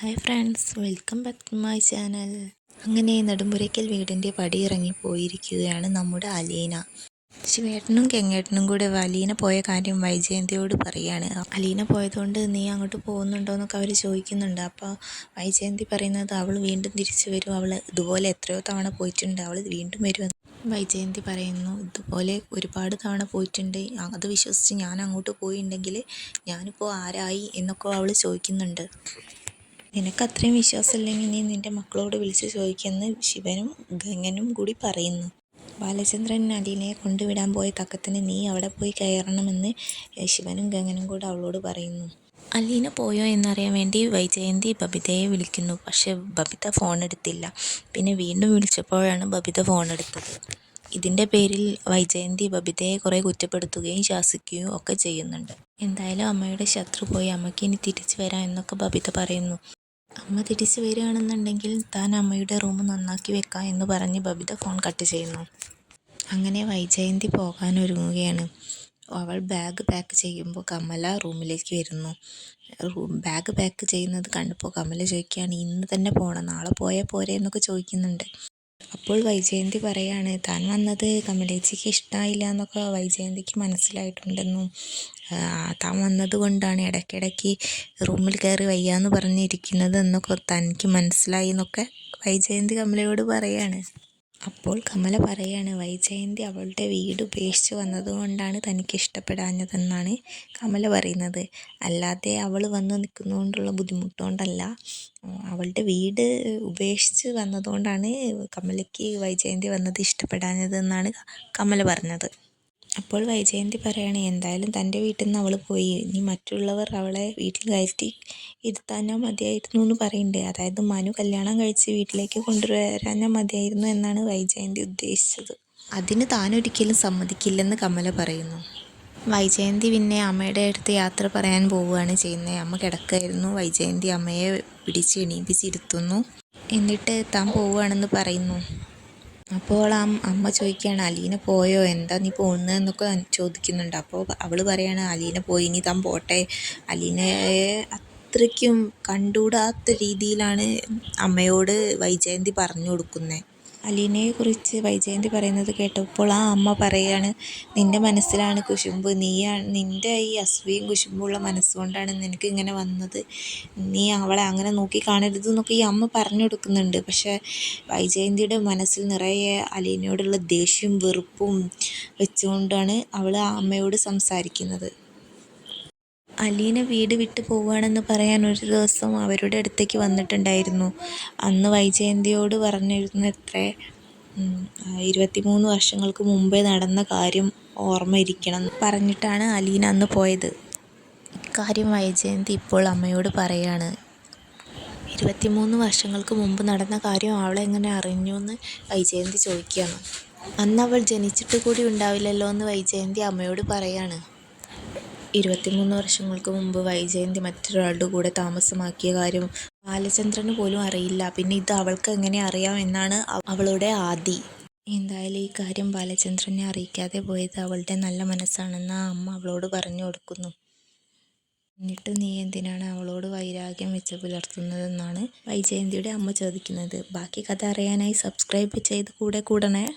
Hi friends, welcome back to my channel. അങ്ങനെ നെടുമ്പുരയ്ക്കൽ വീടിൻ്റെ പടി ഇറങ്ങി പോയിരിക്കുകയാണ് നമ്മുടെ അലീന. ശിവേട്ടനും കെങ്ങേട്ടനും കൂടെ അലീന പോയ കാര്യം വൈജയന്തിയോട് പറയാണ്. അലീന പോയതുകൊണ്ട് നീ അങ്ങോട്ട് പോകുന്നുണ്ടോ എന്നൊക്കെ അവർ ചോദിക്കുന്നുണ്ട്. അപ്പോൾ വൈജയന്തി പറയുന്നത് അവൾ വീണ്ടും തിരിച്ചു വരും, അവൾ ഇതുപോലെ എത്രയോ തവണ പോയിട്ടുണ്ട്, അവൾ വീണ്ടും വരുമെന്ന് വൈജയന്തി പറയുന്നു. ഇതുപോലെ ഒരുപാട് തവണ പോയിട്ടുണ്ട്, അത് വിശ്വസിച്ച് ഞാൻ അങ്ങോട്ട് പോയിട്ടുണ്ടെങ്കിൽ ഞാനിപ്പോൾ ആരായി എന്നൊക്കെ അവൾ ചോദിക്കുന്നുണ്ട്. നിനക്ക് അത്രയും വിശ്വാസമില്ലെങ്കിൽ നീ നിൻ്റെ മക്കളോട് വിളിച്ച് ചോദിക്കുമെന്ന് ശിവനും ഗംഗനും കൂടി പറയുന്നു. ബാലചന്ദ്രൻ അലീനയെ കൊണ്ടുവിടാൻ പോയ തക്കത്തിന് നീ അവിടെ പോയി കയറണമെന്ന് ശിവനും ഗംഗനും കൂടെ അവളോട് പറയുന്നു. അലീന പോയോ എന്നറിയാൻ വേണ്ടി വൈജയന്തി ബബിതയെ വിളിക്കുന്നു. പക്ഷെ ബബിത ഫോൺ എടുത്തില്ല. പിന്നെ വീണ്ടും വിളിച്ചപ്പോഴാണ് ബബിത ഫോൺ എടുത്തത്. ഇതിൻ്റെ പേരിൽ വൈജയന്തി ബബിതയെ കുറേ കുറ്റപ്പെടുത്തുകയും ശാസിക്കുകയും ഒക്കെ ചെയ്യുന്നുണ്ട്. എന്തായാലും അമ്മയുടെ ശത്രു പോയി, അമ്മയ്ക്ക് ഇനി തിരിച്ചു വരാം എന്നൊക്കെ ബബിത പറയുന്നു. അമ്മ തിരിച്ചു വരികയാണെന്നുണ്ടെങ്കിൽ താൻ അമ്മയുടെ റൂം നന്നാക്കി വെക്കാം എന്ന് പറഞ്ഞ് ബബിത ഫോൺ കട്ട് ചെയ്യുന്നു. അങ്ങനെ വൈജയന്തി പോകാനൊരുങ്ങുകയാണ്. അവൾ ബാഗ് പാക്ക് ചെയ്യുമ്പോൾ കമല റൂമിലേക്ക് വരുന്നു. ബാഗ് പാക്ക് ചെയ്യുന്നത് കണ്ടപ്പോൾ കമല ചോദിക്കുകയാണ്, ഇന്ന് തന്നെ പോകണം, നാളെ പോയാൽ പോരെ എന്നൊക്കെ ചോദിക്കുന്നുണ്ട്. അപ്പോൾ വൈജയന്തി പറയാണ്, താൻ വന്നത് കമലേച്ചിക്ക് ഇഷ്ടമായില്ല എന്നൊക്കെ വൈജയന്തിക്ക് മനസ്സിലായിട്ടുണ്ടെന്നും താൻ വന്നത് കൊണ്ടാണ് ഇടയ്ക്കിടയ്ക്ക് റൂമിൽ കയറി വയ്യാന്ന് പറഞ്ഞിരിക്കുന്നത് എന്നൊക്കെ തനിക്ക് മനസ്സിലായി എന്നൊക്കെ വൈജയന്തി കമലയോട് പറയാണ്. അപ്പോൾ കമല പറയാണ്, വൈജയന്തി അവളുടെ വീട് ഉപേക്ഷിച്ച് വന്നതുകൊണ്ടാണ് തനിക്ക് ഇഷ്ടപ്പെടാഞ്ഞതെന്നാണ് കമല പറയുന്നത്. അല്ലാതെ അവൾ വന്ന് നിൽക്കുന്നതുകൊണ്ടുള്ള ബുദ്ധിമുട്ടുകൊണ്ടല്ല, അവളുടെ വീട് ഉപേക്ഷിച്ച് വന്നതുകൊണ്ടാണ് കമലയ്ക്ക് വൈജയന്തി വന്നത് ഇഷ്ടപ്പെടാഞ്ഞതെന്നാണ് കമല പറഞ്ഞത്. അപ്പോൾ വൈജയന്തി പറയാണ്, എന്തായാലും തൻ്റെ വീട്ടിൽ നിന്ന് അവൾ പോയി, ഇനി മറ്റുള്ളവർ അവളെ വീട്ടിൽ കയറ്റി ഇരുത്താനോ മതിയായിരുന്നു എന്ന് പറയുന്നുണ്ട്. അതായത് മനു കല്യാണം കഴിച്ച് വീട്ടിലേക്ക് കൊണ്ടുവരാനോ മതിയായിരുന്നു എന്നാണ് വൈജയന്തി ഉദ്ദേശിച്ചത്. അതിന് താനൊരിക്കലും സമ്മതിക്കില്ലെന്ന് കമല പറയുന്നു. വൈജയന്തി പിന്നെ അമ്മയുടെ അടുത്ത് യാത്ര പറയാൻ പോവുകയാണ് ചെയ്യുന്നത്. അമ്മ കിടക്കുകയായിരുന്നു. വൈജയന്തി അമ്മയെ പിടിച്ച് എണീപ്പിച്ചിരുത്തുന്നു. എന്നിട്ട് താൻ പോവുകയാണെന്ന് പറയുന്നു. അപ്പോൾ അമ്മ ചോദിക്കുകയാണ്, അലീന പോയോ, എന്താ നീ പോകുന്നതെന്നൊക്കെ ചോദിക്കുന്നുണ്ട്. അപ്പോൾ അവൾ പറയാണ്, അലീന പോയി, ഇനി താൻ പോട്ടെ. അലീനയെ അത്രയ്ക്കും കണ്ടുകൂടാത്ത രീതിയിലാണ് അമ്മയോട് വൈജയന്തി പറഞ്ഞു കൊടുക്കുന്നത്. അലീനയെക്കുറിച്ച് വൈജയന്തി പറയുന്നത് കേട്ടപ്പോൾ അമ്മ പറയാണ്, നിൻ്റെ മനസ്സിലാണ് കുശുമ്പ്, നിൻ്റെ ഈ അസൂയയും കുശുമ്പുള്ള മനസ്സുകൊണ്ടാണ് നിനക്ക് ഇങ്ങനെ വന്നത്, നീ അവളെ അങ്ങനെ നോക്കി കാണരുത് എന്നൊക്കെ ഈ അമ്മ പറഞ്ഞു കൊടുക്കുന്നുണ്ട്. പക്ഷേ വൈജയന്തിയുടെ മനസ്സിൽ നിറയെ അലീനയോടുള്ള ദേഷ്യവും വെറുപ്പും വെച്ചുകൊണ്ടാണ് അവൾ ആ അമ്മയോട് സംസാരിക്കുന്നത്. അലീന വീട് വിട്ട് പോവുകയാണെന്ന് പറയാൻ ഒരു ദിവസം അവരുടെ അടുത്തേക്ക് വന്നിട്ടുണ്ടായിരുന്നു. അന്ന് വൈജയന്തിയോട് പറഞ്ഞിരുന്നത്രേ, 23 വർഷങ്ങൾക്ക് മുമ്പേ നടന്ന കാര്യം ഓർമ്മയിരിക്കണം പറഞ്ഞിട്ടാണ് അലീന അന്ന് പോയത്. ഇക്കാര്യം വൈജയന്തി ഇപ്പോൾ അമ്മയോട് പറയാണ്. 23 വർഷങ്ങൾക്ക് മുമ്പ് നടന്ന കാര്യം അവളെങ്ങനെ അറിഞ്ഞു എന്ന് വൈജയന്തി ചോദിക്കുകയാണ്. അന്ന് അവൾ ജനിച്ചിട്ട് കൂടി ഉണ്ടാവില്ലല്ലോ എന്ന് വൈജയന്തി അമ്മയോട് പറയാണ്. 23 വർഷങ്ങൾക്ക് മുമ്പ് വൈജയന്തി മറ്റൊരാളുടെ കൂടെ താമസമാക്കിയ കാര്യം ബാലചന്ദ്രന് പോലും അറിയില്ല. പിന്നെ ഇത് അവൾക്ക് എങ്ങനെ അറിയാം എന്നാണ് അവളുടെ ആദി. എന്തായാലും ഈ കാര്യം ബാലചന്ദ്രനെ അറിയിക്കാതെ പോയത് അവളുടെ നല്ല മനസ്സാണെന്ന് അമ്മ അവളോട് പറഞ്ഞു കൊടുക്കുന്നു. എന്നിട്ട് നീ എന്തിനാണ് അവളോട് വൈരാഗ്യം വെച്ച് പുലർത്തുന്നതെന്നാണ് വൈജയന്തിയുടെ അമ്മ ചോദിക്കുന്നത്. ബാക്കി കഥ അറിയാനായി സബ്സ്ക്രൈബ് ചെയ്ത് കൂടെ കൂടണേ.